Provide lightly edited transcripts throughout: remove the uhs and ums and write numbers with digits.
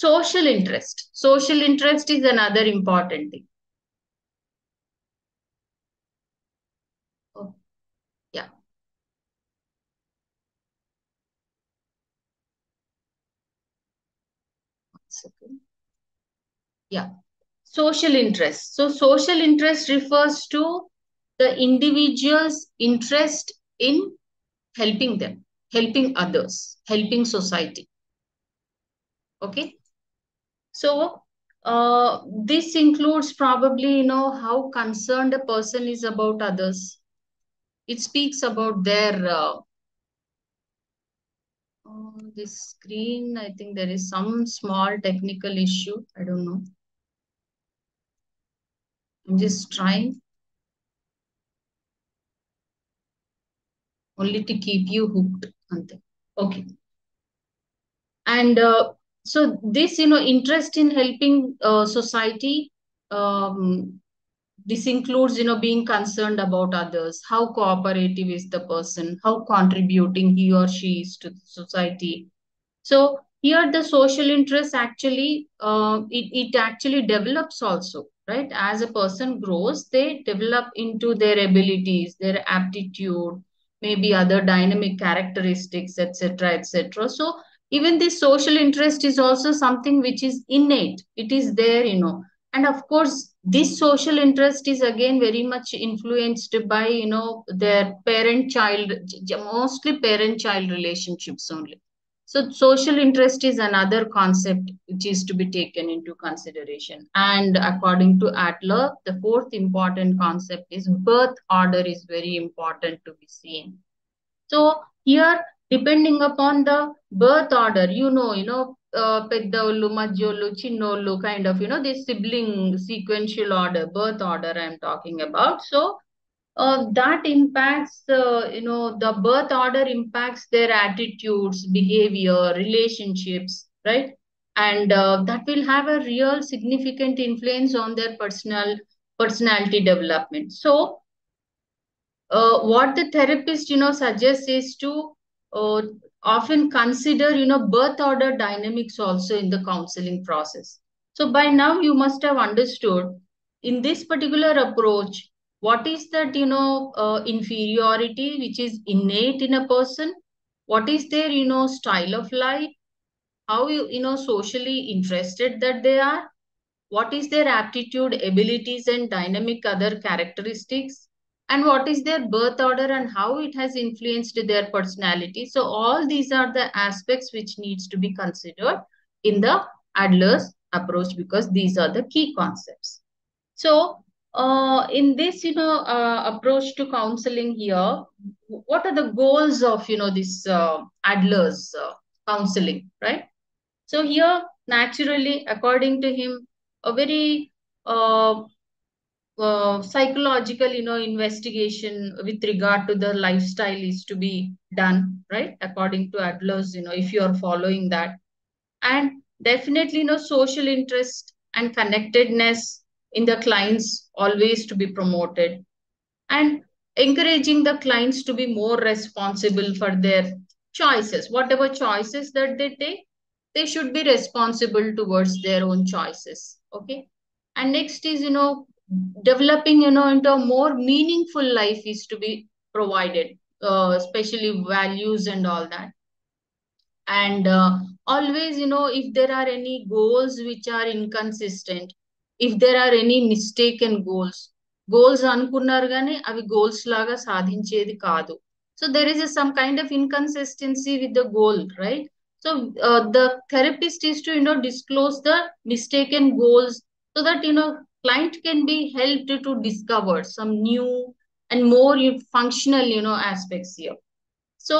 social interest. Social interest is another important thing. Oh, yeah. One second. Yeah. Social interest. So social interest refers to the individual's interest in helping them, helping others, helping society. Okay. So this includes probably, how concerned a person is about others. It speaks about their this screen. I think there is some small technical issue. I don't know. I'm just trying only to keep you hooked. Ante. Okay. And so this, interest in helping society, um, this includes, being concerned about others, how cooperative is the person, how contributing he or she is to the society. So here the social interest actually, it actually develops also, right? As a person grows, they develop into their abilities, their aptitude, maybe other dynamic characteristics, etc., etc. So even this social interest is also something which is innate. It is there, and of course, this social interest is again very much influenced by, their parent-child, mostly parent-child relationships only. So social interest is another concept which is to be taken into consideration. And according to Adler, the fourth important concept is birth order is very important to be seen. So here, depending upon the birth order, పెద్దోళ్ళు, మధ్యోళ్ళు, చిన్నోళ్ళు kind of, this sibling sequential order, birth order I'm talking about. So that impacts, the birth order impacts their attitudes, behavior, relationships, right? And that will have a real significant influence on their personality development. So what the therapist, suggests is to uh, often consider, birth order dynamics also in the counseling process. So by now you must have understood in this particular approach, what is that, inferiority which is innate in a person? What is their, style of life? How socially interested that they are? What is their aptitude, abilities, and dynamic other characteristics, and what is their birth order and how it has influenced their personality. So all these are the aspects which needs to be considered in the Adler's approach, because these are the key concepts. So in this, approach to counseling here, what are the goals of, this Adler's counseling, right? So here, naturally, according to him, a very psychological, investigation with regard to the lifestyle is to be done, right? According to Adler's, if you are following that. And definitely, social interest and connectedness in the clients always to be promoted, and encouraging the clients to be more responsible for their choices. Whatever choices that they take, they should be responsible towards their own choices. Okay. And next is, developing, into a more meaningful life is to be provided, especially values and all that. And always, if there are any goals which are inconsistent, if there are any mistaken goals అనుకున్నారు కానీ అవి goals లాగా సాధించేది కాదు. So there is some kind of inconsistency with the goal, right? So the therapist is to, disclose the mistaken goals, so that, client can be helped to discover some new and more functional, aspects here. So,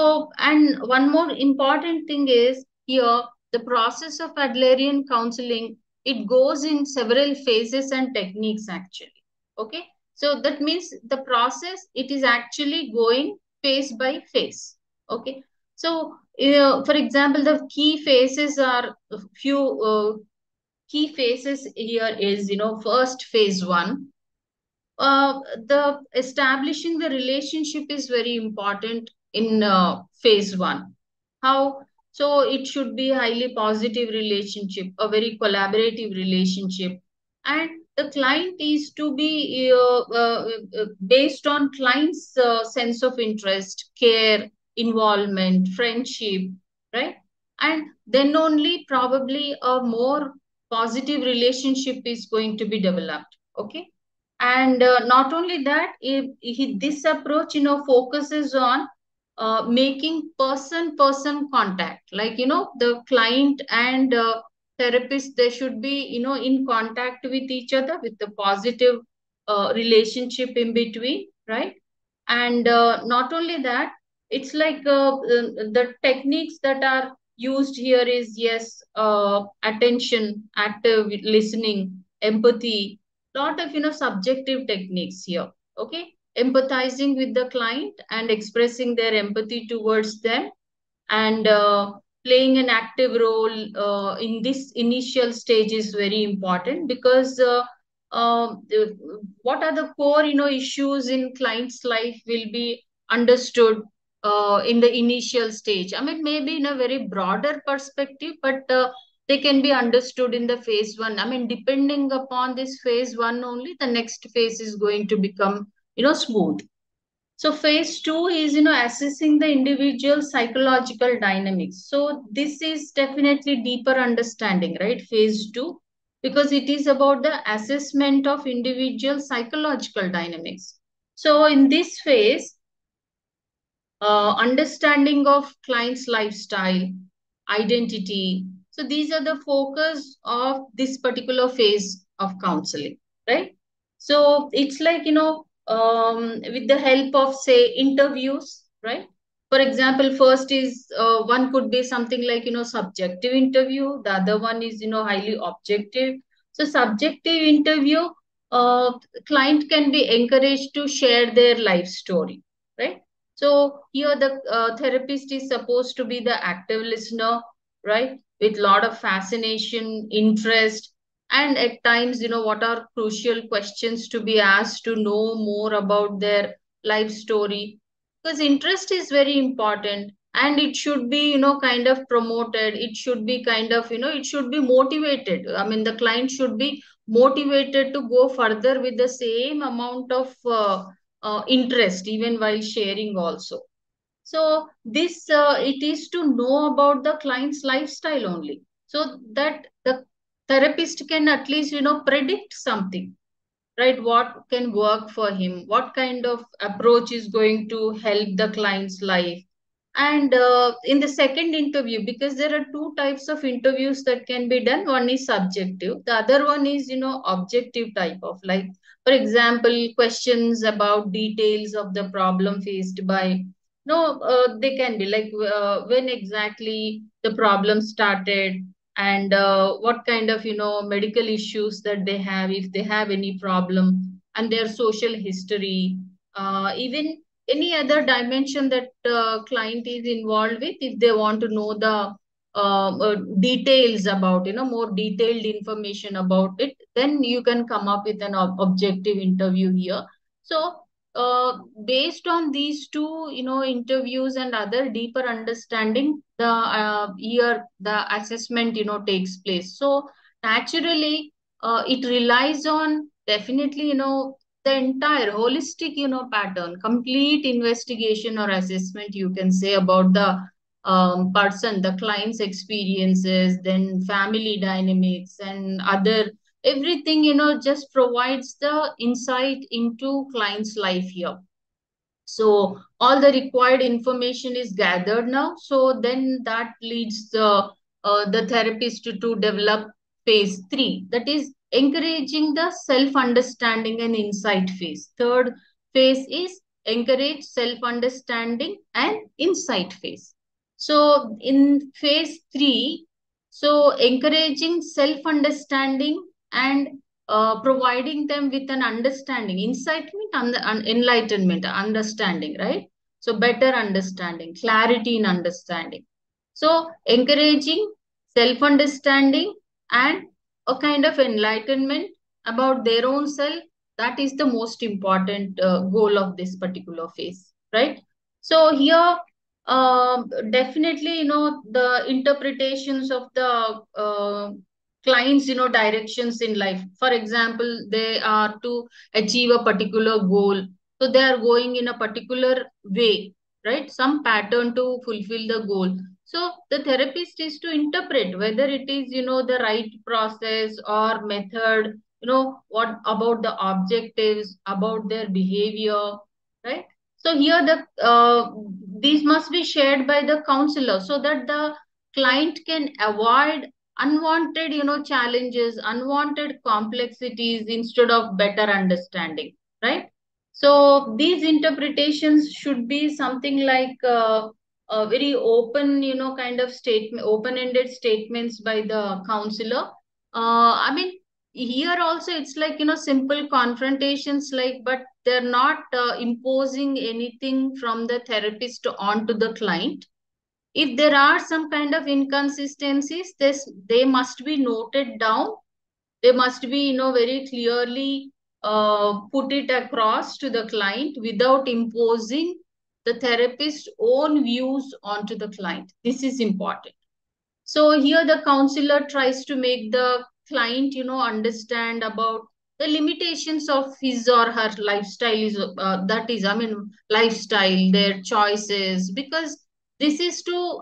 and one more important thing is here, the process of Adlerian counseling, it goes in several phases and techniques actually. Okay. So that means the process, it is actually going phase by phase. Okay. So, for example, the key phases are a few key phases here is, first phase one, the establishing the relationship is very important in phase one. How? So it should be highly positive relationship, a very collaborative relationship. And the client is to be based on client's sense of interest, care, involvement, friendship, right? And then only probably a more positive relationship is going to be developed. Okay. And not only that, this approach, focuses on making person contact, like the client and therapist, they should be in contact with each other with the positive relationship in between, right? And not only that, it's like the techniques that are used here is, yes, attention, active listening, empathy, lot of subjective techniques here. Okay, empathizing with the client and expressing their empathy towards them, and playing an active role in this initial stage is very important, because what are the core issues in client's life will be understood in the initial stage. I mean, maybe in a very broader perspective, but they can be understood in the phase one. I mean, depending upon this phase one only, the next phase is going to become smooth. So phase two is, assessing the individual psychological dynamics. So this is definitely deeper understanding, right? Phase two, because it is about the assessment of individual psychological dynamics. So in this phase, understanding of client's lifestyle, identity. So these are the focus of this particular phase of counseling, right? So it's like, with the help of, say, interviews, right? For example, first is one could be something like, subjective interview. The other one is, highly objective. So subjective interview, uh, client can be encouraged to share their life story, right? So here the therapist is supposed to be the active listener, right? With lot of fascination, interest, and at times, what are crucial questions to be asked to know more about their life story. Because interest is very important, and it should be, kind of promoted. It should be kind of, it should be motivated. I mean, the client should be motivated to go further with the same amount of interest, even while sharing also. So this, it is to know about the client's lifestyle only, so that the therapist can at least predict something, right? What can work for him, what kind of approach is going to help the client's life. And in the second interview, because there are two types of interviews that can be done, one is subjective, the other one is objective type of, like, for example, questions about details of the problem faced by, no, they can be like, when exactly the problem started, and what kind of medical issues that they have, if they have any problem, and their social history, even any other dimension that client is involved with. If they want to know the details about, more detailed information about it, then you can come up with an objective interview here. So based on these two interviews and other deeper understanding, the here the assessment takes place. So naturally, it relies on, definitely, the entire holistic pattern, complete investigation or assessment, you can say, about the person, the client's experiences, then family dynamics and other, everything just provides the insight into client's life here. So all the required information is gathered now. So then that leads the therapist to develop phase three, that is encouraging the self-understanding and insight phase. Third phase is encourage self-understanding and insight phase. So in phase three, so encouraging self-understanding and providing them with an understanding. Insight means enlightenment, understanding, right? So better understanding, clarity in understanding. So encouraging self-understanding and a kind of enlightenment about their own self, that is the most important goal of this particular phase, right? So here Definitely, the interpretations of the clients, directions in life. For example, they are to achieve a particular goal. So they are going in a particular way, right? Some pattern to fulfill the goal. So the therapist is to interpret whether it is, the right process or method, what about the objectives, about their behavior, right? So here these must be shared by the counselor so that the client can avoid unwanted, challenges, unwanted complexities instead of better understanding, right? So these interpretations should be something like a very open, kind of statement, open-ended statements by the counselor. I mean, here also it's like, simple confrontations, like, but they're not imposing anything from the therapist onto the client. If there are some kind of inconsistencies, they must be noted down. They must be, very clearly put it across to the client without imposing the therapist's own views onto the client. This is important. So here the counselor tries to make the client, understand about the limitations of his or her lifestyle is that is, I mean, lifestyle, their choices, because this is to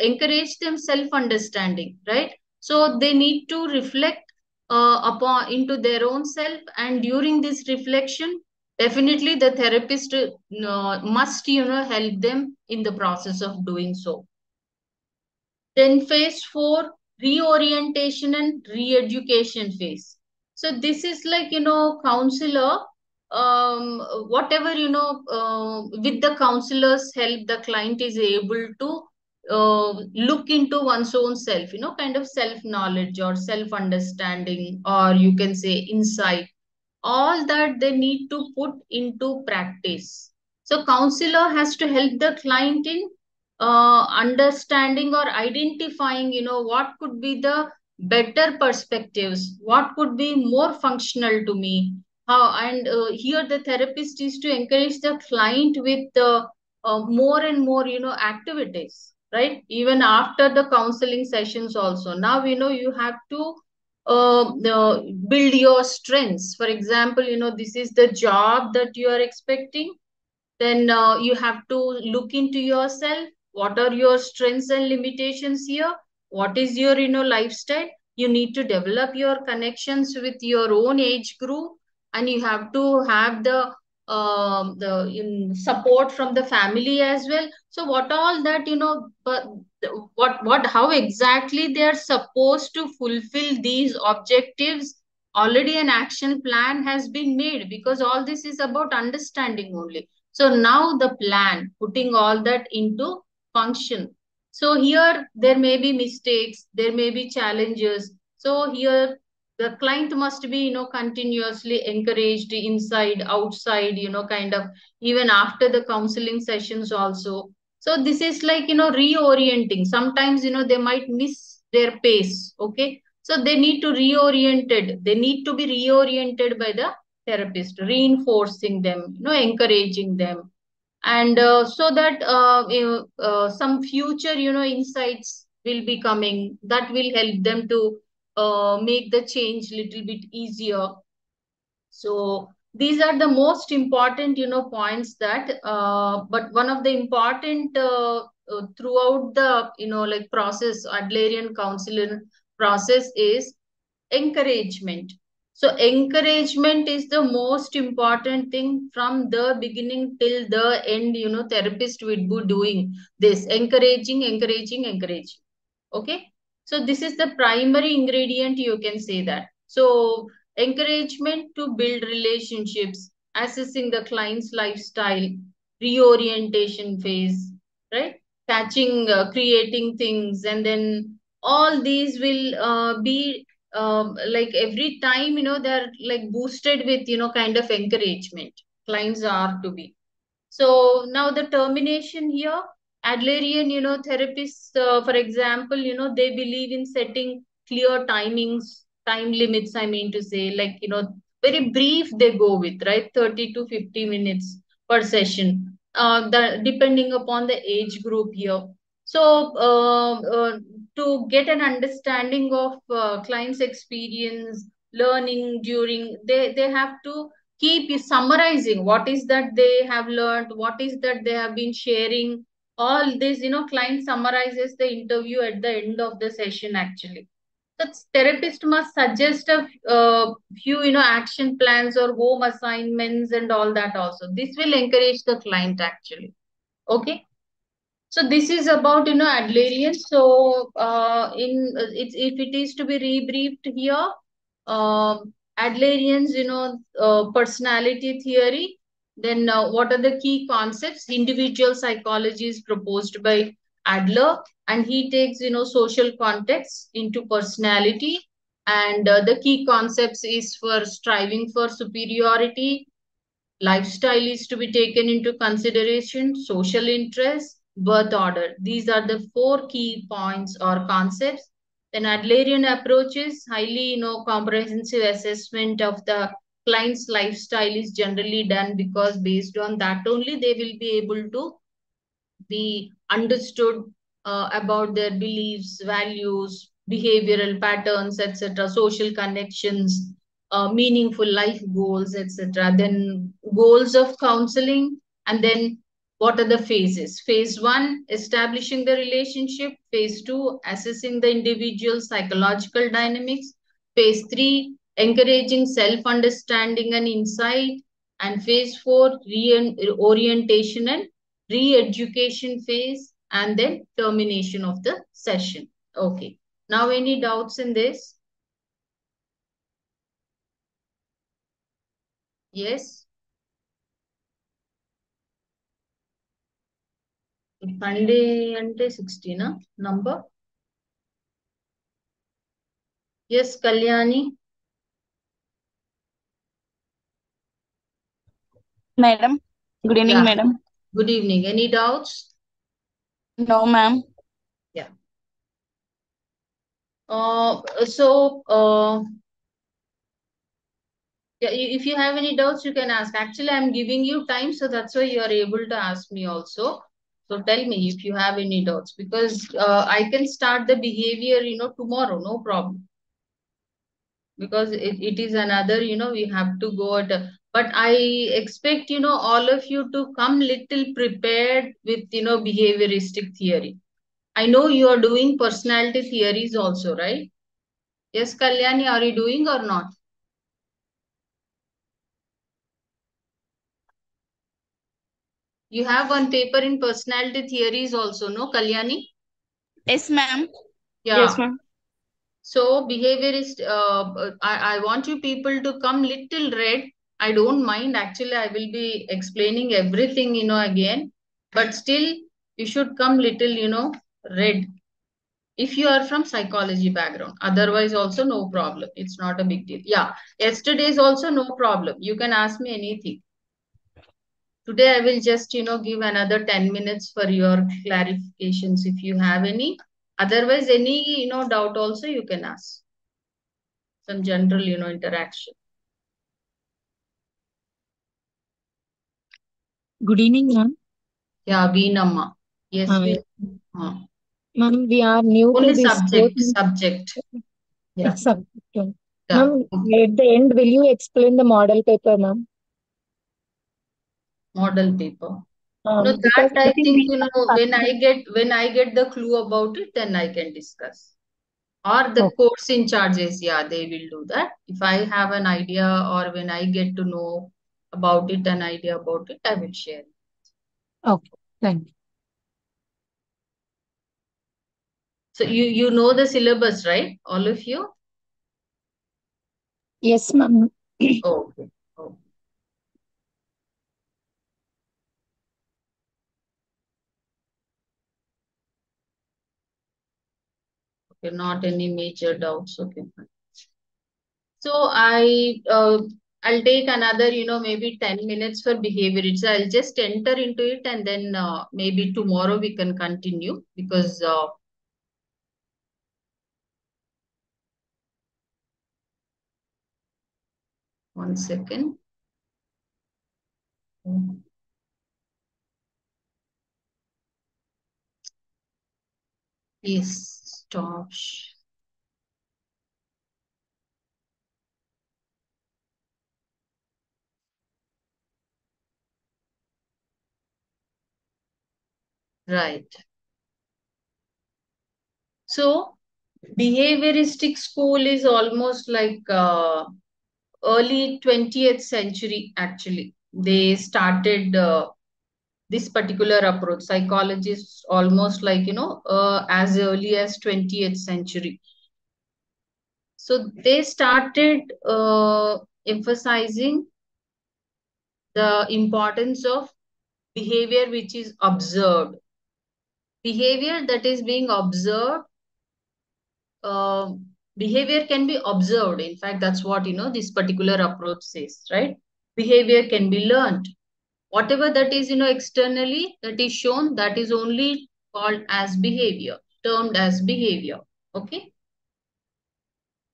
encourage them self-understanding, right? So they need to reflect upon into their own self, and during this reflection, definitely the therapist must, help them in the process of doing so. Then phase four, reorientation and re-education phase. So this is like, counselor, whatever, with the counselor's help, the client is able to look into one's own self, kind of self-knowledge or self-understanding, or you can say insight, all that they need to put into practice. So counselor has to help the client in understanding or identifying, what could be the better perspectives, what could be more functional to me. How, and here the therapist is to encourage the client with more and more, activities, right? Even after the counseling sessions also. Now, you have to build your strengths. For example, this is the job that you are expecting, then you have to look into yourself. What are your strengths and limitations here? What is your, lifestyle? You need to develop your connections with your own age group, and you have to have the support from the family as well. So what all that, but what how exactly they are supposed to fulfill these objectives, already an action plan has been made, because all this is about understanding only. So now the plan, putting all that into function. So here there may be mistakes, there may be challenges. So here the client must be, continuously encouraged inside, outside, kind of, even after the counseling sessions also. So this is like, reorienting. Sometimes, they might miss their pace. Okay. So they need to reoriented. They need to be reoriented by the therapist, reinforcing them, encouraging them, and so that some future, insights will be coming that will help them to make the change little bit easier. So these are the most important, points that, but one of the important throughout the, like process, Adlerian counseling process is encouragement. So encouragement is the most important thing from the beginning till the end. Therapist will be doing this, encouraging. Okay. So this is the primary ingredient, you can say that. So encouragement to build relationships, assessing the client's lifestyle, reorientation phase, right? Catching, creating things, and then all these will be like every time, they're like boosted with, kind of encouragement. Clients are to be. So now the termination here, Adlerian, therapists, for example, they believe in setting clear timings, time limits, I mean to say, like, very brief they go with, right? 30 to 50 minutes per session. the depending upon the age group here. So to get an understanding of client's experience, learning during, they have to keep summarizing what is that they have learned, what is that they have been sharing. All this, client summarizes the interview at the end of the session actually. The therapist must suggest a few, action plans or home assignments and all that also. This will encourage the client actually. Okay. So this is about, adherence. So it's, if it is to be rebriefed here, adherence, personality theory. Then what are the key concepts? Individual psychology is proposed by Adler, and he takes, social context into personality. And the key concepts is for striving for superiority, lifestyle is to be taken into consideration, social interest, birth order. These are the four key points or concepts. Then Adlerian approach is highly, comprehensive assessment of the client's lifestyle is generally done, because based on that only they will be able to be understood about their beliefs, values, behavioral patterns, etc., social connections, meaningful life goals, etc. Then goals of counseling, and then what are the phases? Phase one, establishing the relationship. Phase two, assessing the individual psychological dynamics. Phase three, encouraging self-understanding and insight. And phase four, reorientation and re-education phase, and then termination of the session. Okay. Now, any doubts in this? Yes. Sunday ante 16 number. Yes, Kalyani. Madam, good evening, Yeah. madam. Good evening. Any doubts? No, ma'am. Yeah. So, yeah, if you have any doubts, you can ask. Actually, I'm giving you time, so that's why you are able to ask me also. So tell me if you have any doubts, because I can start the behavior, tomorrow, no problem. Because it is another, we have to go at, but I expect, all of you to come little prepared with, behavioristic theory. I know you are doing personality theories also, right? Yes, Kalyani, are you doing or not? You have one paper in personality theories also, no, Kalyani? Yes, ma'am. Yeah. Yes, ma'am. So behaviorist, I want you people to come little red. I don't mind. Actually, I will be explaining everything, again. But still, you should come little, red. If you are from psychology background. Otherwise, also no problem. It's not a big deal. Yeah. Yesterday's also no problem. You can ask me anything. Today, I will just, give another 10 minutes for your clarifications if you have any. Otherwise, any, doubt also you can ask. Some general, interaction. Good evening, ma'am. Yeah, Veenamma. Yes, Uh, we. Uh, Ma'am, we are new to only this course. subject. Yeah, Subject. yeah. Ma'am, at the end, will you explain the model paper, ma'am? Model paper. No, that Because I I think think, we have when I get the clue about it, then I can discuss. Or the okay, course in charges, yeah, they will do that. If I have an idea, or when I get to know about it, an idea about it, I will share. okay, thank you. So you know the syllabus, right? All of you? Yes, ma'am. Oh, okay. Oh, okay. Not any major doubts. Okay. So I'll take another, maybe 10 minutes for behavior. So I'll just enter into it, and then maybe tomorrow we can continue, because one second. Yes, stop. Right. So, behavioristic school is almost like early 20th century, actually. They started this particular approach. Psychologists almost like, as early as 20th century. So they started emphasizing the importance of behavior which is observed. Behavior that is being observed, uh, behavior can be observed. In fact, that's what, this particular approach says, right? Behavior can be learned. Whatever that is, externally that is shown, that is only called as behavior, termed as behavior. Okay.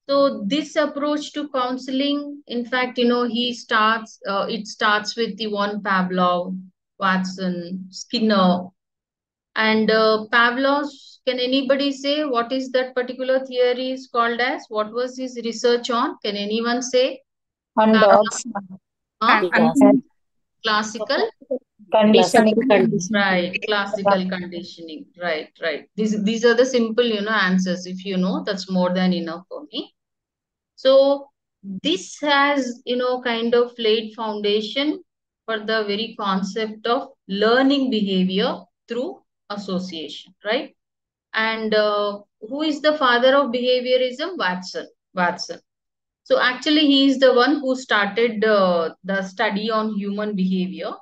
So this approach to counseling, in fact, it starts with the one Pavlov, Watson, Skinner, and Pavlov's. Can anybody say what is that particular theory is called as? What was his research on? Can anyone say? On Pavlov, dogs. Con- And classical, conditioning. right? Classical conditioning, right? Right. These are the simple, answers. If you know, that's more than enough for me. So this has, kind of laid foundation for the very concept of learning behavior through association, right? And who is the father of behaviorism? Watson. Watson. So actually, he is the one who started the study on human behavior.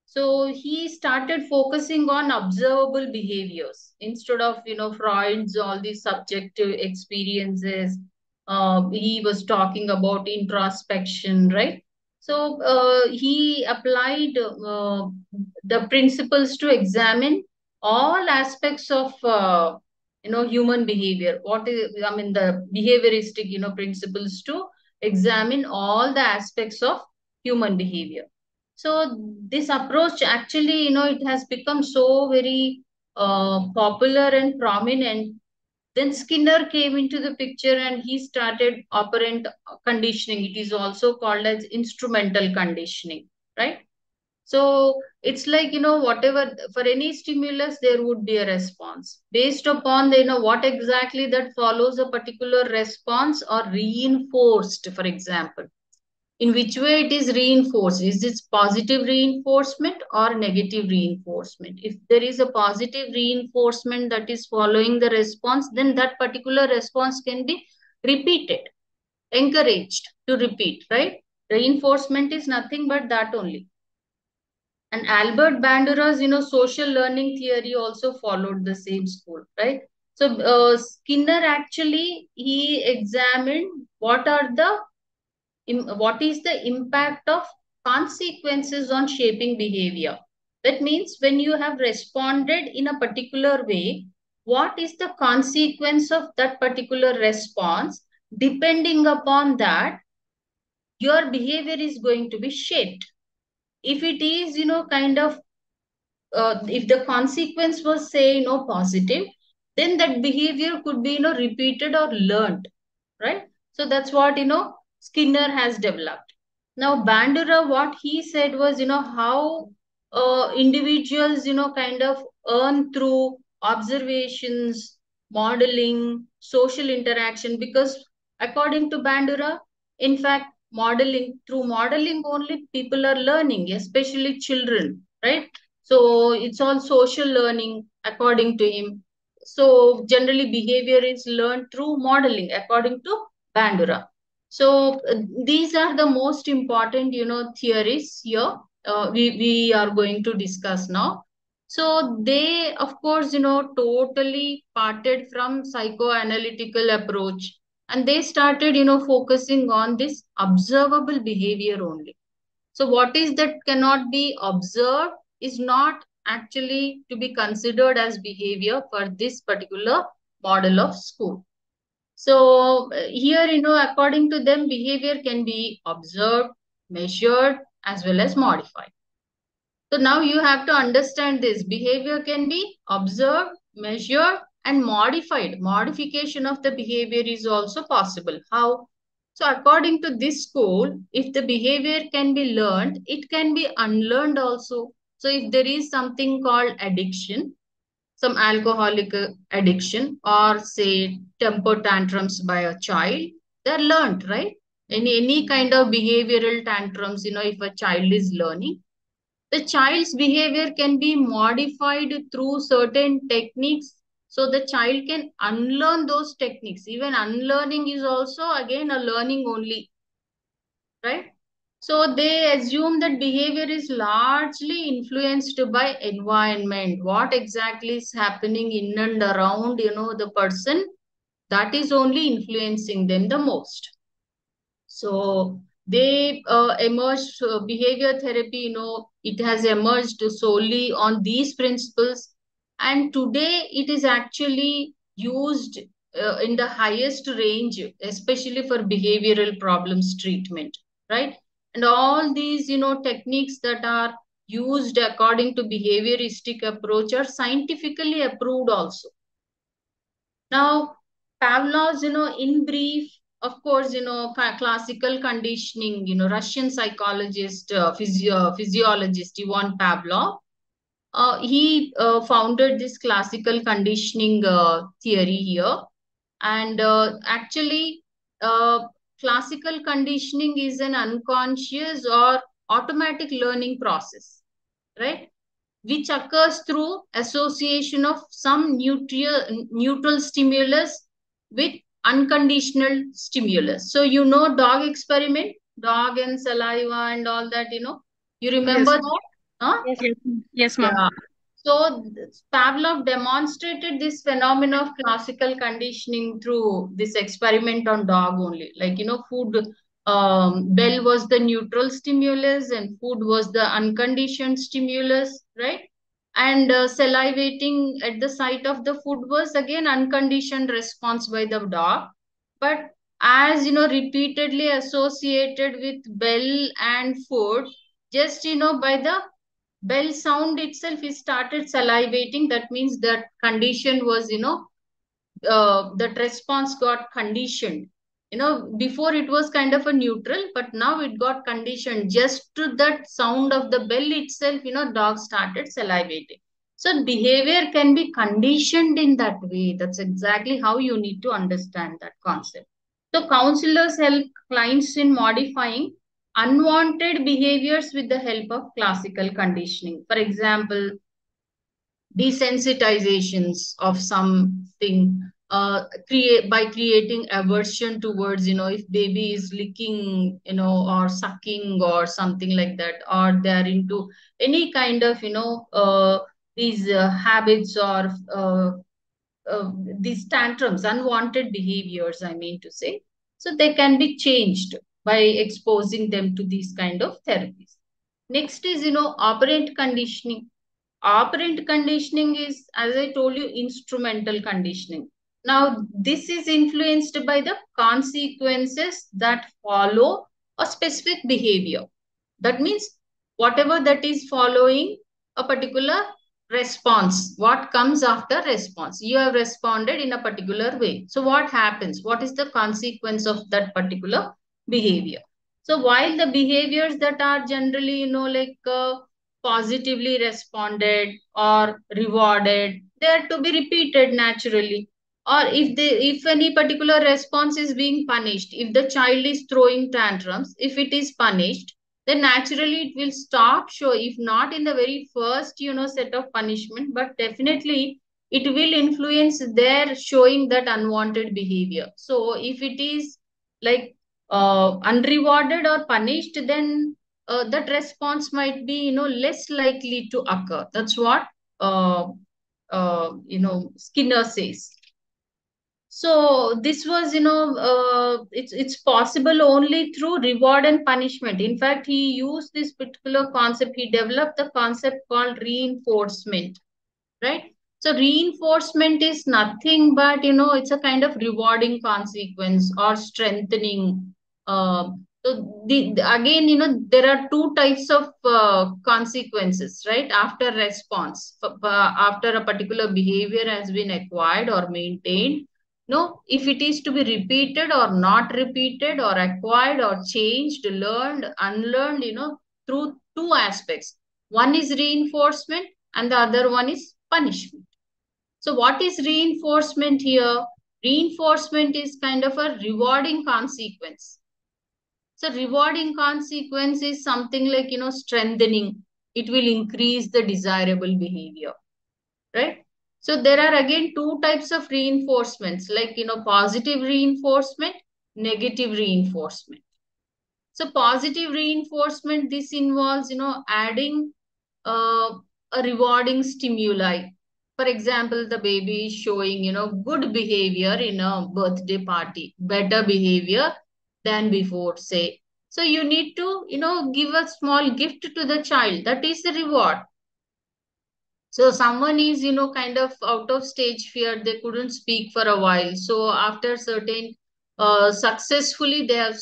So he started focusing on observable behaviors instead of, Freud's all these subjective experiences. He was talking about introspection, right? So he applied the principles to examine all aspects of, human behavior. What is, I mean, the behavioristic, principles to examine all the aspects of human behavior. So this approach actually, it has become so very popular and prominent. Then Skinner came into the picture and he started operant conditioning. It is also called as instrumental conditioning, right? So it's like, whatever, for any stimulus, there would be a response based upon the, what exactly that follows a particular response or reinforced, for example. In which way it is reinforced? Is it positive reinforcement or negative reinforcement? If there is a positive reinforcement that is following the response, then that particular response can be repeated, encouraged to repeat, right? Reinforcement is nothing but that only. And Albert Bandura's, social learning theory also followed the same school, right? So Skinner actually, he examined what is the impact of consequences on shaping behavior. That means when you have responded in a particular way, what is the consequence of that particular response? Depending upon that, your behavior is going to be shaped. If it is, kind of, if the consequence was, say, positive, then that behavior could be, repeated or learned, right? So that's what, Skinner has developed. Now, Bandura, what he said was, how individuals, kind of earn through observations, modeling, social interaction, because according to Bandura, in fact, through modeling only people are learning, especially children, right? So it's all social learning according to him. So generally behavior is learned through modeling according to Bandura. So these are the most important, theories here. We are going to discuss now. So they, of course, totally parted from psychoanalytical approach, and they started, focusing on this observable behavior only. So what is that cannot be observed is not actually to be considered as behavior for this particular model of school. So here, according to them, behavior can be observed, measured, as well as modified. So now you have to understand this. Behavior can be observed, measured, and modification of the behavior is also possible. How? So according to this school, if the behavior can be learned, it can be unlearned also. So if there is something called addiction, some alcoholic addiction, or say temper tantrums by a child, they're learned, right? Any kind of behavioral tantrums, if a child is learning, the child's behavior can be modified through certain techniques, so the child can unlearn those techniques. Even unlearning is also again a learning only, right? So they assume that behavior is largely influenced by environment. What exactly is happening in and around, the person, that is only influencing them the most. So they emerged behavior therapy, it has emerged solely on these principles. And today it is actually used in the highest range, especially for behavioral problems treatment, right? And all these, techniques that are used according to behavioristic approach are scientifically approved also. Now, Pavlov's, in brief, of course, classical conditioning, Russian psychologist, physiologist Ivan Pavlov, he founded this classical conditioning theory here. And actually, classical conditioning is an unconscious or automatic learning process, right? Which occurs through association of some neutral stimulus with unconditional stimulus. So, dog experiment, dog and saliva and all that, you remember Yes. that? Huh? Yes. Yes, ma'am. Yeah. So Pavlov demonstrated this phenomenon of classical conditioning through this experiment on dog only. Like, food, bell was the neutral stimulus and food was the unconditioned stimulus, right? And salivating at the site of the food was again unconditioned response by the dog. But as, repeatedly associated with bell and food, just, by the bell sound itself, he started salivating. That means that condition was, that response got conditioned. Before it was kind of a neutral, but now it got conditioned. Just to that sound of the bell itself, dog started salivating. So behavior can be conditioned in that way. That's exactly how you need to understand that concept. So counselors help clients in modifying unwanted behaviors with the help of classical conditioning. For example, desensitizations of something, creating aversion towards, if baby is licking, or sucking or something like that, or they're into any kind of, these habits or these tantrums, unwanted behaviors, I mean to say. So they can be changed by exposing them to these kind of therapies. Next is, operant conditioning. Operant conditioning is, as I told you, instrumental conditioning. Now, this is influenced by the consequences that follow a specific behavior. That means whatever that is following a particular response, what comes after response. You have responded in a particular way. So what happens? What is the consequence of that particular behavior? So while the behaviors that are generally, like positively responded or rewarded, they are to be repeated naturally. Or if any particular response is being punished, if the child is throwing tantrums, if it is punished, then naturally it will stop show, if not in the very first, set of punishment, but definitely it will influence their showing that unwanted behavior. So if it is like unrewarded or punished, then that response might be, less likely to occur. That's what Skinner says. So this was, it's possible only through reward and punishment. In fact, he used this particular concept. He developed the concept called reinforcement, right? So reinforcement is nothing but, it's a kind of rewarding consequence or strengthening. So again, there are two types of consequences, right? After response, after a particular behavior has been acquired or maintained. No, if it is to be repeated or not repeated or acquired or changed, learned, unlearned, through two aspects. One is reinforcement and the other one is punishment. So what is reinforcement here? Reinforcement is kind of a rewarding consequence. So rewarding consequence is something like, strengthening. It will increase the desirable behavior, right? So there are again two types of reinforcements, like, positive reinforcement, negative reinforcement. So positive reinforcement, this involves, adding uh, a rewarding stimuli. For example, the baby is showing, good behavior in a birthday party, better behavior than before, say. So you need to, give a small gift to the child. That is the reward. So someone is, kind of out of stage fear. They couldn't speak for a while. So after certain successfully they have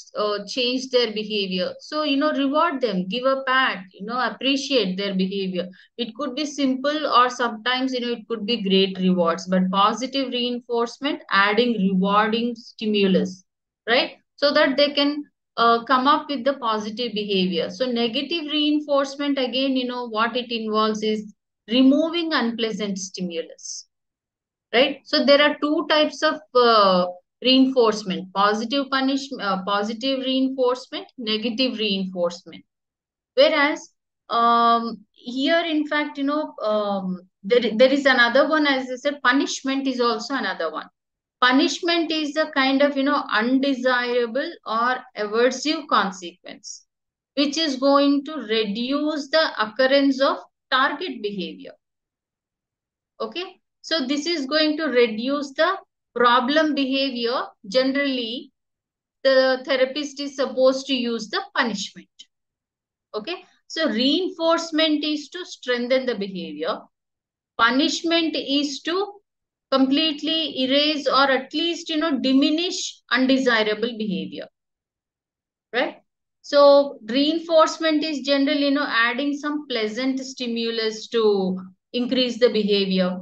changed their behavior. So, reward them, give a pat, appreciate their behavior. It could be simple or sometimes, it could be great rewards, but positive reinforcement, adding rewarding stimulus, right? So that they can come up with the positive behavior. So negative reinforcement, again, what it involves is removing unpleasant stimulus, right? So there are two types of reinforcement: positive punishment, positive reinforcement, negative reinforcement. Whereas here, in fact, there is another one, as I said, punishment is also another one. Punishment is a kind of, undesirable or aversive consequence, which is going to reduce the occurrence of target behavior. Okay, so this is going to reduce the problem behavior. Generally, the therapist is supposed to use the punishment. Okay, so reinforcement is to strengthen the behavior. Punishment is to completely erase or at least, diminish undesirable behavior, right? So reinforcement is generally, adding some pleasant stimulus to increase the behavior.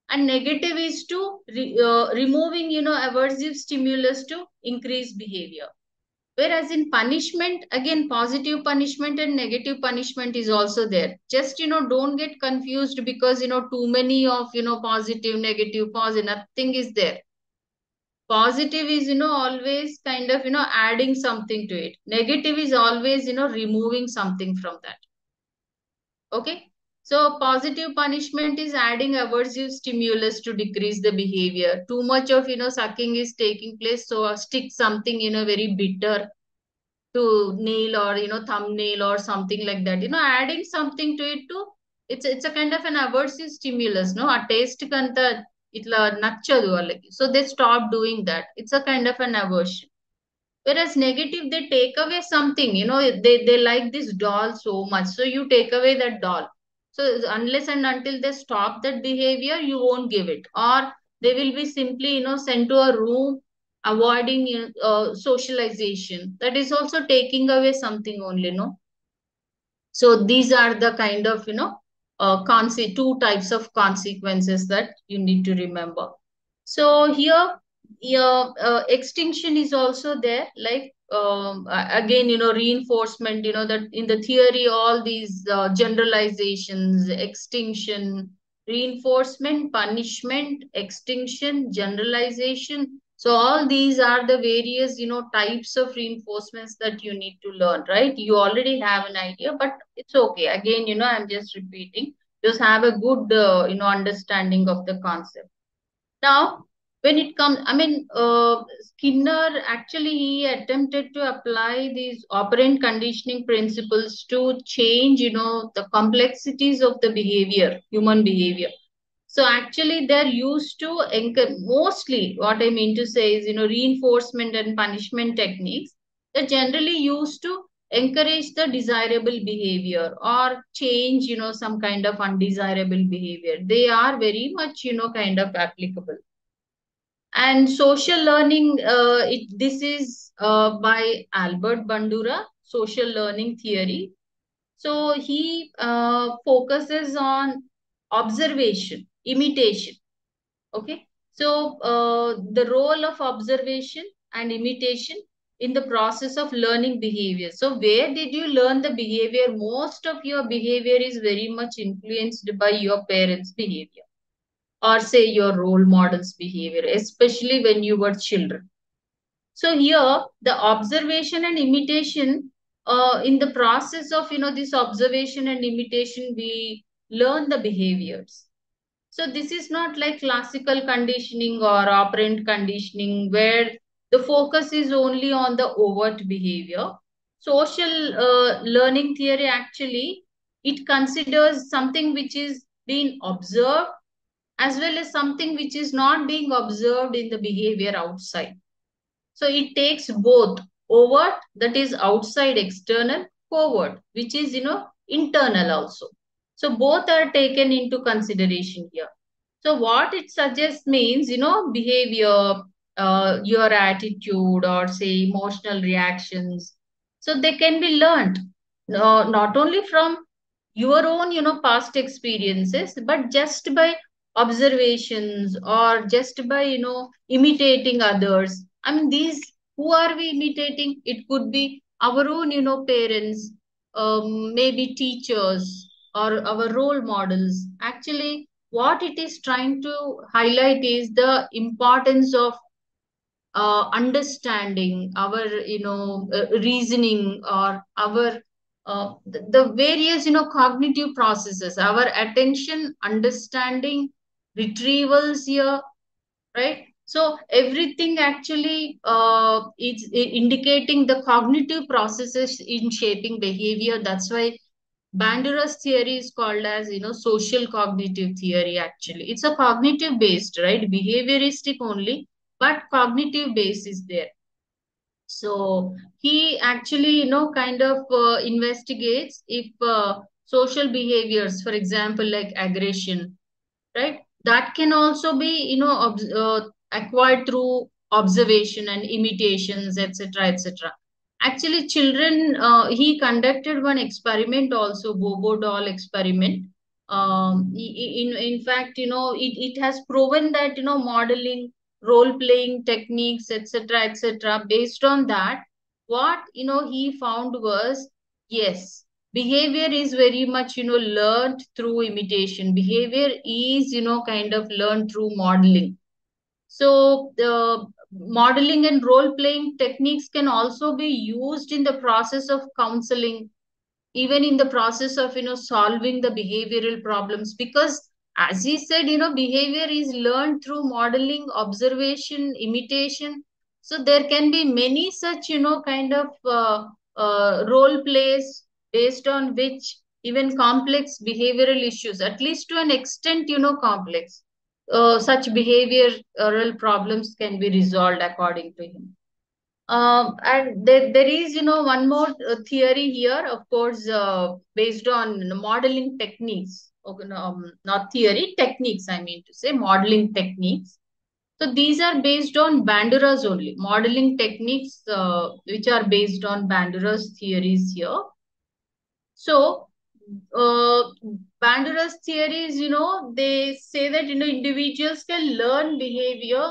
And negative is to removing, aversive stimulus to increase behavior. Whereas in punishment, again, positive punishment and negative punishment is also there. Just, don't get confused because, too many of, positive, negative, positive, nothing is there. Positive is, always kind of, adding something to it. Negative is always, removing something from that. Okay. So positive punishment is adding aversive stimulus to decrease the behavior. Too much of, sucking is taking place. So stick something, very bitter to nail or, thumbnail or something like that. Adding something to it too. It's a kind of an aversive stimulus, no? A taste kanta itla nachadu alaki. So they stop doing that. It's a kind of an aversion. Whereas negative, they take away something, they like this doll so much. So you take away that doll. So unless and until they stop that behavior, you won't give it. Or they will be simply, sent to a room, avoiding socialization. That is also taking away something only, no? So these are the kind of, two types of consequences that you need to remember. So here, extinction is also there. Like again, reinforcement. That in the theory, all these generalizations, extinction, reinforcement, punishment, extinction, generalization. So all these are the various, types of reinforcements that you need to learn, right? You already have an idea, but it's okay. Again, I'm just repeating. Just have a good, understanding of the concept. Now, when it comes, Skinner actually he attempted to apply these operant conditioning principles to change, the complexities of the behavior, human behavior. So actually, they're used to mostly what I mean to say is, reinforcement and punishment techniques. They're generally used to encourage the desirable behavior or change, some kind of undesirable behavior. They are very much, kind of applicable. And social learning, this is by Albert Bandura, social learning theory. So he focuses on observation, imitation. Okay. So the role of observation and imitation in the process of learning behavior. So where did you learn the behavior? Most of your behavior is very much influenced by your parents' behavior, or say your role models' behavior, especially when you were children. So here, the observation and imitation, in the process of, this observation and imitation, we learn the behaviors. So this is not like classical conditioning or operant conditioning where the focus is only on the overt behavior. Social learning theory actually, it considers something which is being observed as well as something which is not being observed in the behavior outside. So it takes both overt, that is outside external, forward, which is, internal also. So both are taken into consideration here. So what it suggests means, behavior, your attitude, or say emotional reactions. So they can be learned, not only from your own, past experiences, but just by observations or just by, imitating others. I mean, these, who are we imitating? It could be our own, parents, maybe teachers, or our role models. Actually, what it is trying to highlight is the importance of understanding our, reasoning, or our the various, cognitive processes, our attention, understanding, retrievals here, right? So everything actually is indicating the cognitive processes in shaping behavior. That's why Bandura's theory is called as, social cognitive theory. Actually, it's a cognitive based, right? Behavioristic only, but cognitive base is there. So he actually, kind of investigates if social behaviors, for example, like aggression, right? That can also be, acquired through observation and imitations, etc., etc. Actually, children, he conducted one experiment also, Bobo doll experiment. In fact, it has proven that, modeling, role playing techniques, etc., etc. Based on that, what, he found was, yes, behavior is very much, learned through imitation. Behavior is, kind of learned through modeling. So the modeling and role playing techniques can also be used in the process of counseling, even in the process of, solving the behavioral problems, because as he said, behavior is learned through modeling, observation, imitation. So there can be many such, kind of role plays based on which even complex behavioral issues, at least to an extent, complex, such behavioral problems can be resolved according to him. And there is, one more theory here, of course, based on modeling techniques. Okay, no, not theory, techniques, I mean to say, modeling techniques. So these are based on Bandura's only, modeling techniques, which are based on Bandura's theories here. So, uh, Bandura's theories, they say that, individuals can learn behavior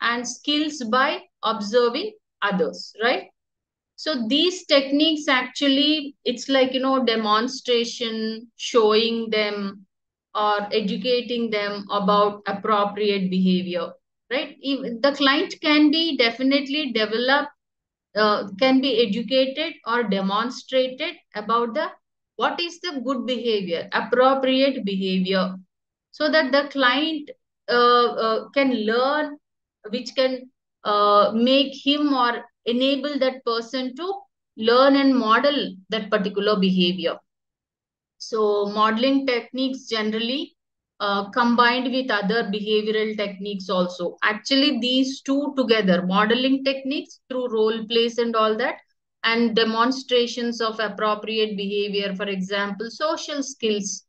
and skills by observing others, right? So these techniques actually, it's like, demonstration, showing them or educating them about appropriate behavior, right? The client can be definitely developed, can be educated or demonstrated about the what is the good behavior, appropriate behavior, so that the client can learn, which can make him or enable that person to learn and model that particular behavior. So modeling techniques generally combined with other behavioral techniques also. Actually, these two together, modeling techniques through role plays and all that, and demonstrations of appropriate behavior, for example, social skills.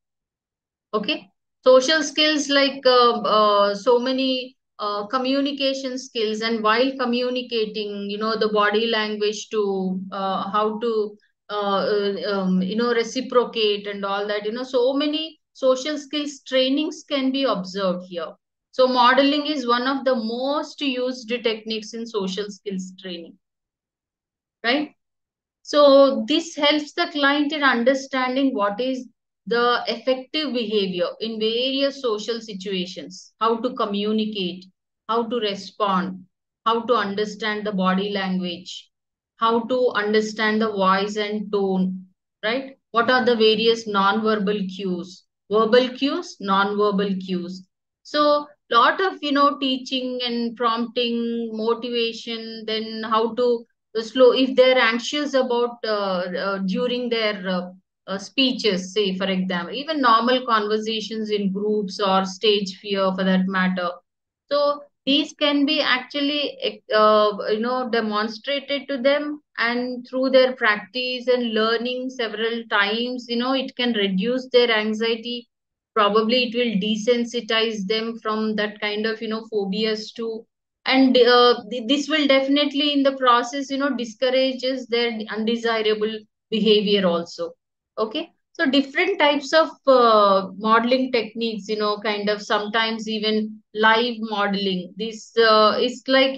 Okay. Social skills like so many communication skills, and while communicating, the body language to how to reciprocate and all that. So many social skills trainings can be observed here. So modeling is one of the most used techniques in social skills training, right? So this helps the client in understanding what is the effective behavior in various social situations, how to communicate, how to respond, how to understand the body language, how to understand the voice and tone, right? What are the various non-verbal cues, verbal cues, non-verbal cues. So lot of, teaching and prompting, motivation, then how to slow if they're anxious about during their speeches, say for example, even normal conversations in groups or stage fear for that matter. So these can be actually demonstrated to them, and through their practice and learning several times, it can reduce their anxiety. Probably it will desensitize them from that kind of phobias too. And this will definitely in the process discourages their undesirable behavior also. Okay, so different types of modeling techniques, kind of sometimes even live modeling. This is like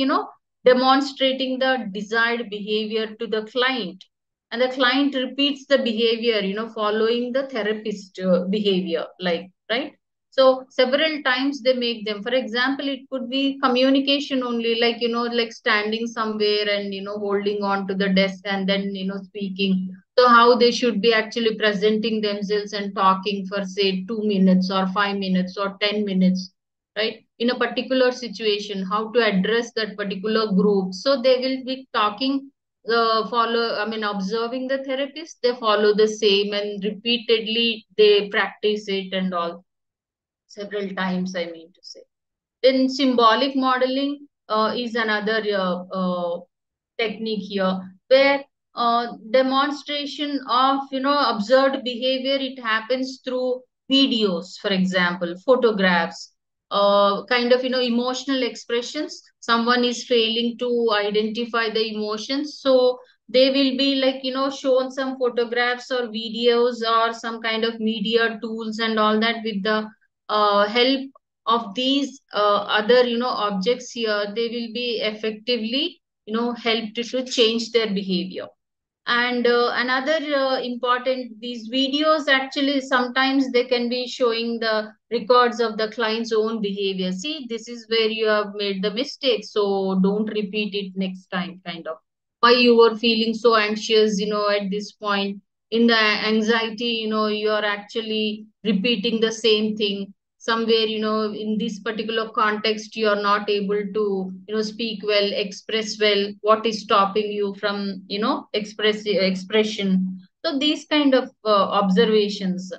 demonstrating the desired behavior to the client, and the client repeats the behavior following the therapist behavior, like, right? So several times they make them. For example, it could be communication only, like, like standing somewhere and, holding on to the desk and then, speaking. So how they should be actually presenting themselves and talking for, say, 2 minutes or 5 minutes or 10 minutes, right? In a particular situation, how to address that particular group. So they will be talking, observing the therapist, they follow the same and repeatedly they practice it and all several times, I mean to say. Then symbolic modeling is another technique here, where demonstration of observed behavior, it happens through videos, for example, photographs, kind of emotional expressions. Someone is failing to identify the emotions, so they will be like shown some photographs or videos or some kind of media tools and all that. With the help of these other objects here, they will be effectively helped to change their behavior. And another important, these videos actually sometimes they can be showing the records of the client's own behavior. See, this is where you have made the mistake, so don't repeat it next time, kind of. Why you were feeling so anxious, at this point in the anxiety, you are actually repeating the same thing. Somewhere, in this particular context, you are not able to speak well, express well. What is stopping you from expression? So these kind of observations.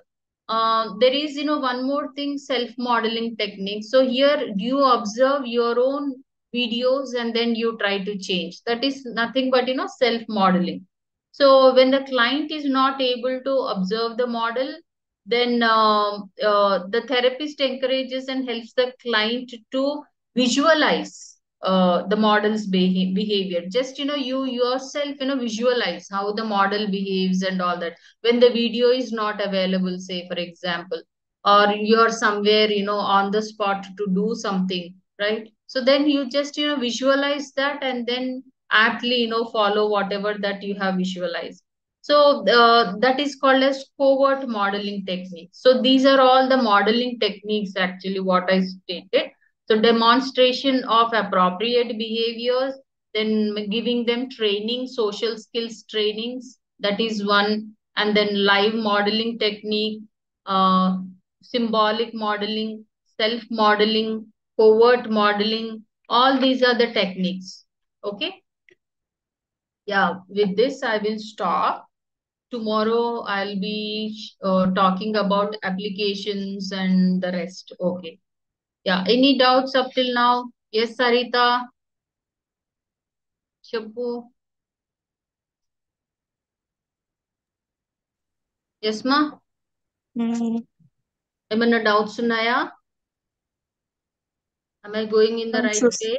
There is one more thing, self modeling technique. So here you observe your own videos and then you try to change. That is nothing but self modeling. So when the client is not able to observe the model, then the therapist encourages and helps the client to visualize the model's behavior. Just you yourself visualize how the model behaves and all that when the video is not available, say for example, or you're somewhere on the spot to do something, right? So then you just visualize that and then aptly follow whatever that you have visualized. So that is called as covert modeling technique. So these are all the modeling techniques, actually what I stated. So demonstration of appropriate behaviors, then giving them training, social skills trainings, that is one. And then live modeling technique, uh, symbolic modeling, self modeling, covert modeling, all these are the techniques. Okay. Yeah, with this I will stop. Tomorrow I'll be talking about applications and the rest. Okay. Yeah. Any doubts up till now? Yes, Sarita. Shappu. Yes, ma. Hmm. ఏమన్నా doubts ఉన్నాయా? Am I going in the right So, way?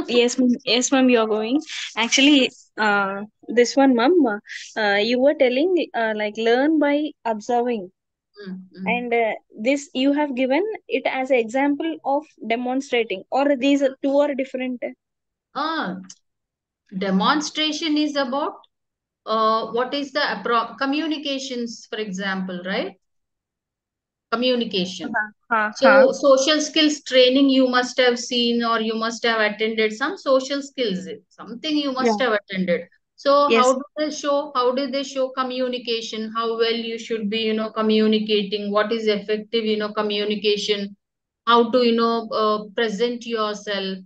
yes, ma'am, you are going. Actually, this one, ma'am, you were telling like learn by observing, Mm. and this you have given it as an example of demonstrating, or these are two are different. Ah, demonstration is about what is the communications, for example, right? Communication. Ha, ha. So social skills training you must have seen, or you must have attended some social skills, something you Yeah. must have attended. So Yes. how do they show communication? How well you should be, communicating? What is effective, communication? How to, present yourself?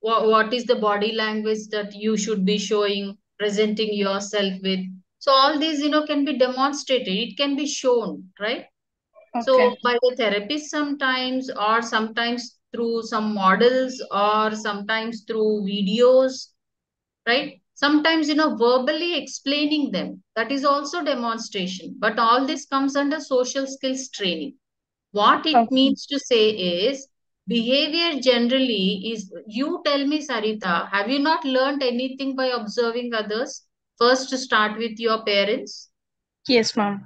What is the body language that you should be showing, presenting yourself with? So all these, can be demonstrated. It can be shown, right? Okay. So by the therapist sometimes, or sometimes through some models, or sometimes through videos, right? Sometimes, verbally explaining them. That is also demonstration. But all this comes under social skills training. What it Okay. means to say is behavior generally is, you tell me, Sarita, have you not learned anything by observing others? First, to start with your parents. Yes, ma'am.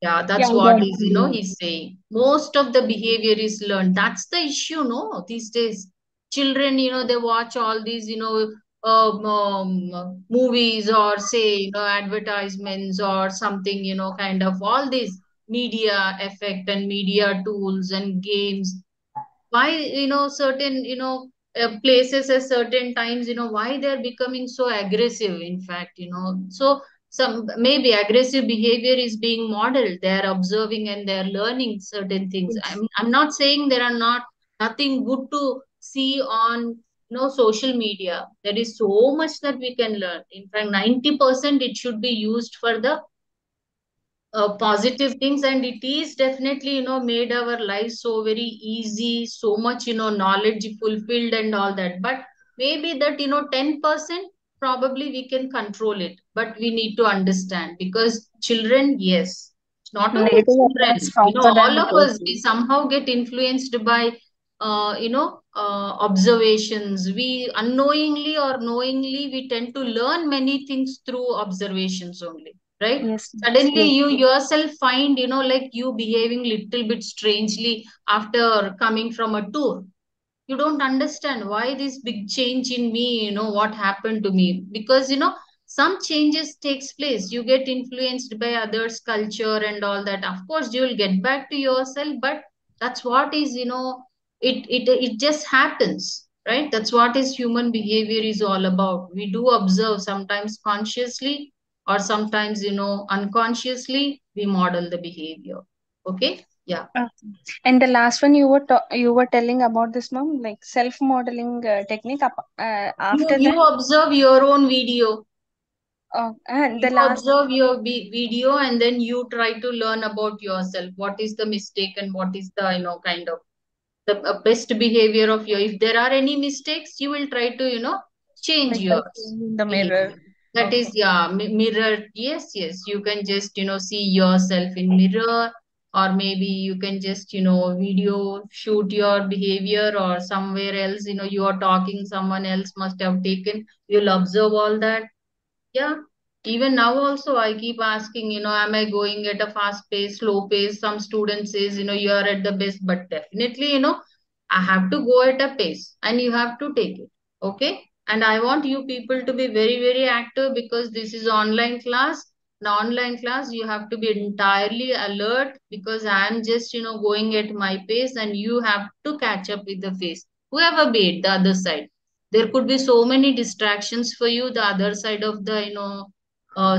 Yeah, Yeah, that's I what got is, you. he's saying. Most of the behavior is learned. That's the issue, no? These days, children, they watch all these, movies, or say, advertisements or something, kind of all these media effect and media tools and games. Why, certain, places at certain times, why they're becoming so aggressive, in fact, so some maybe aggressive behavior is being modeled. They're observing and they're learning certain things. Yes. I'm not saying there are not nothing good to see on, social media. There is so much that we can learn. In fact, 90% it should be used for the positive things, and it is definitely, made our lives so very easy, so much, knowledge fulfilled and all that. But maybe that, 10% probably we can control it, but we need to understand, because children, yes, not only Negative children, affects faster than all the of us, we positive. somehow get influenced by observations. We unknowingly or knowingly, we tend to learn many things through observations only, right? Yes. Suddenly Yes. you yourself find, like you behaving little bit strangely after coming from a tour. You don't understand why this big change in me, what happened to me, because, some changes takes place. You get influenced by others culture and all that. Of course you will get back to yourself, but that's what is, it just happens, right? That's what is human behavior is all about. We do observe, sometimes consciously, or sometimes, unconsciously we model the behavior. Okay, yeah. Okay. And the last one you were telling about this, mom, like self modeling technique. you After you that, observe your own video. and You the last. observe your video, and then you try to learn about yourself. What is the mistake, and what is the, kind of the best behavior of your. If there are any mistakes, you will try to, change Like by yours seeing in the mirror. behavior. That is, Okay. yeah, mirror. Yes, yes. You can just, see yourself in mirror, or maybe you can just, video shoot your behavior, or somewhere else, you are talking, someone else must have taken. You'll observe all that. Yeah, even now also I keep asking, am I going at a fast pace, slow pace? Some students says, you are at the best, but definitely, I have to go at a pace and you have to take it. Okay. And I want you people to be very, very active, because this is online class. Now, online class, you have to be entirely alert, because I am just, going at my pace, and you have to catch up with the pace. Whoever be it, the other side, there could be so many distractions for you, the other side of the,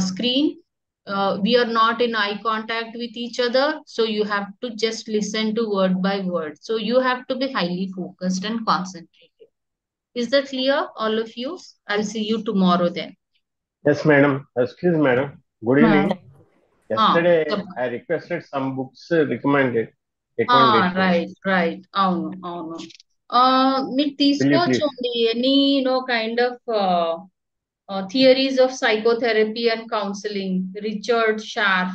screen. We are not in eye contact with each other, so you have to just listen to word by word. So you have to be highly focused and concentrated. Is that clear, all of you? I'll see you tomorrow then. Yes, madam. Excuse, madam. Good Ma'am. evening. Yesterday, Yep. I requested some books recommendations. Right, right. అవును, అవును. మీరు Will you please? తీసుకోవచ్చండి any, kind of theories of psychotherapy and counseling. Richard Schaff,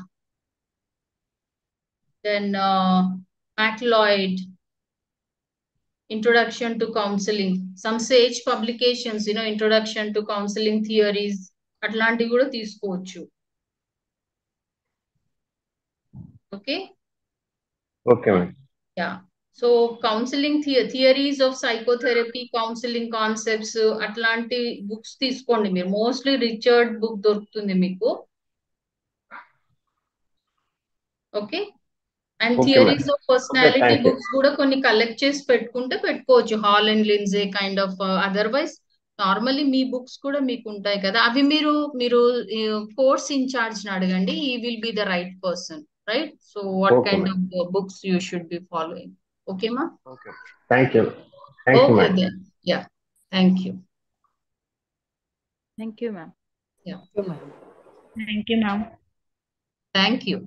then MacLeod, introduction to counseling, some sage publications, introduction to counseling theories, అట్లాంటివి కూడా తీసుకోవచ్చు. Okay. Okay, ma'am. Yeah. So counseling theories of psychotherapy, counseling concepts, అట్లాంటి books తీసుకోండి మీరు. Mostly Richard book దొరుకుతుంది మీకు. Okay. And theories of personality books కూడా కొన్ని కలెక్ట్ చేసి పెట్టుకోవచ్చు. Hall and Lindzey kind of. Otherwise normally మీ బుక్స్ కూడా మీకు ఉంటాయి కదా, అవి మీరు కోర్స్ ఇన్ఛార్జ్ అడగండి. ఈ will be the right person, right? So what kind of books you should be following. Okay మా? Okay. Thank you. Thank you, Okay ma'am. then. Yeah. Thank you. Thank you, ma'am. Yeah. Thank you, ma'am. Thank you.